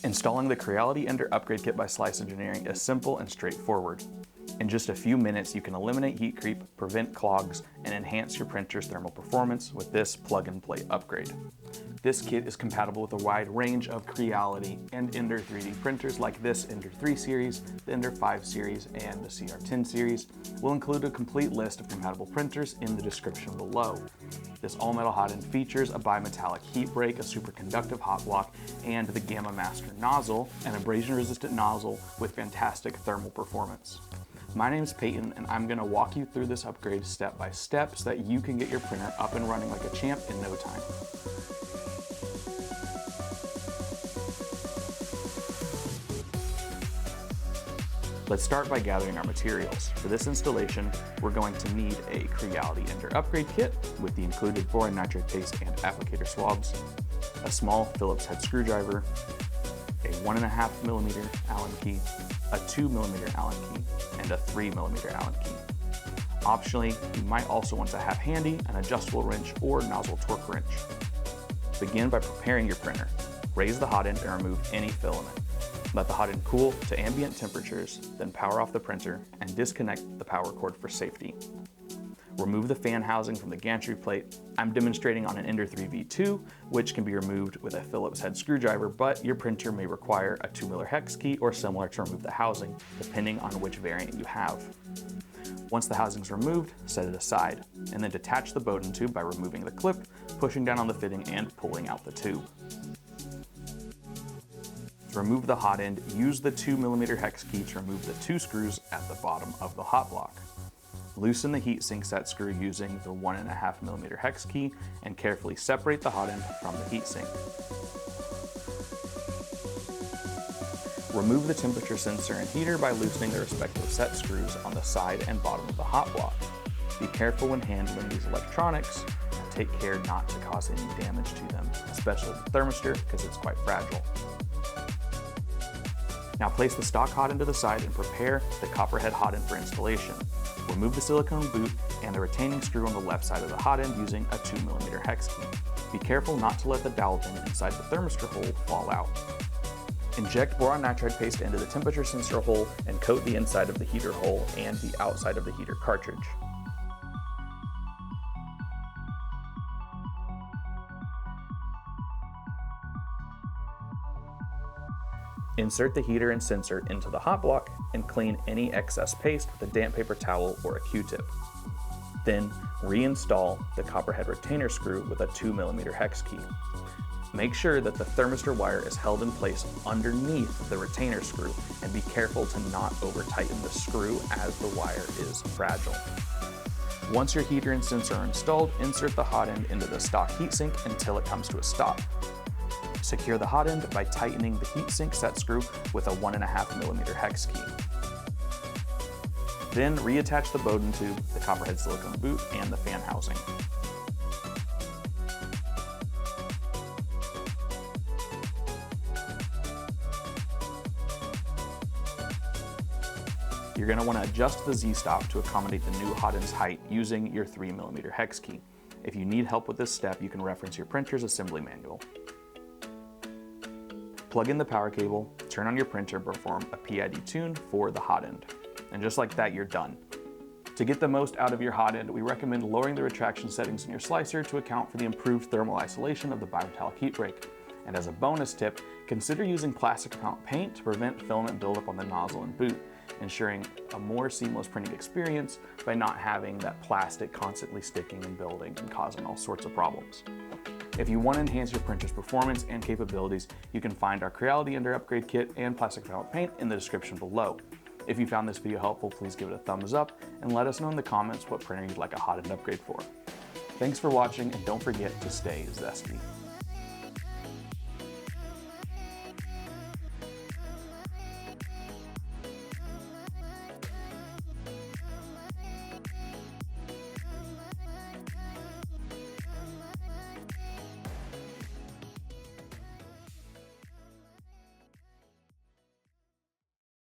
Installing the Creality and Ender upgrade kit by Slice Engineering is simple and straightforward. In just a few minutes, you can eliminate heat creep, prevent clogs, and enhance your printer's thermal performance with this plug-and-play upgrade. This kit is compatible with a wide range of Creality and Ender 3D printers like this Ender 3 series, the Ender 5 series, and the CR10 series. We'll include a complete list of compatible printers in the description below. This all-metal hotend features a bimetallic heat break, a superconductive hot block, and the Gamma Master nozzle, an abrasion-resistant nozzle with fantastic thermal performance. My name is Peyton, and I'm going to walk you through this upgrade step by step so that you can get your printer up and running like a champ in no time. Let's start by gathering our materials. For this installation, we're going to need a Creality Ender upgrade kit with the included boron nitride paste and applicator swabs, a small Phillips head screwdriver, a 1.5mm Allen key, a 2mm Allen key, and a 3mm Allen key. Optionally, you might also want to have handy an adjustable wrench or nozzle torque wrench. Begin by preparing your printer. Raise the hotend and remove any filament. Let the hotend cool to ambient temperatures, then power off the printer and disconnect the power cord for safety. Remove the fan housing from the gantry plate. I'm demonstrating on an Ender 3 V2, which can be removed with a Phillips head screwdriver, but your printer may require a 2mm hex key or similar to remove the housing, depending on which variant you have. Once the housing is removed, set it aside, and then detach the Bowden tube by removing the clip, pushing down on the fitting, and pulling out the tube. To remove the hotend, use the 2mm hex key to remove the 2 screws at the bottom of the hot block. Loosen the heatsink set screw using the 1.5mm hex key and carefully separate the hotend from the heatsink. Remove the temperature sensor and heater by loosening the respective set screws on the side and bottom of the hot block. Be careful when handling these electronics and take care not to cause any damage to them, especially the thermistor because it's quite fragile. Now place the stock hotend to the side and prepare the Copperhead Hotend for installation. Remove the silicone boot and the retaining screw on the left side of the hotend using a 2mm hex key. Be careful not to let the dowel pin inside the thermistor hole fall out. Inject boron nitride paste into the temperature sensor hole and coat the inside of the heater hole and the outside of the heater cartridge. Insert the heater and sensor into the hot block and clean any excess paste with a damp paper towel or a Q-tip. Then reinstall the Copperhead retainer screw with a 2mm hex key. Make sure that the thermistor wire is held in place underneath the retainer screw and be careful to not over-tighten the screw as the wire is fragile. Once your heater and sensor are installed, insert the hotend into the stock heatsink until it comes to a stop. Secure the hotend by tightening the heatsink set screw with a 1.5mm hex key. Then reattach the Bowden tube, the Copperhead silicone boot, and the fan housing. You're going to want to adjust the Z-stop to accommodate the new hotend's height using your 3mm hex key. If you need help with this step, you can reference your printer's assembly manual. Plug in the power cable, turn on your printer, and perform a PID tune for the hotend. And just like that, you're done. To get the most out of your hotend, we recommend lowering the retraction settings in your slicer to account for the improved thermal isolation of the bimetallic heat break. And as a bonus tip, consider using plastic repellent paint to prevent filament buildup on the nozzle and boot, ensuring a more seamless printing experience by not having that plastic constantly sticking and building and causing all sorts of problems. If you want to enhance your printer's performance and capabilities, you can find our Creality Ender upgrade kit and plastic repellent paint in the description below. If you found this video helpful, please give it a thumbs up and let us know in the comments what printer you'd like a hotend upgrade for. Thanks for watching, and don't forget to stay zesty.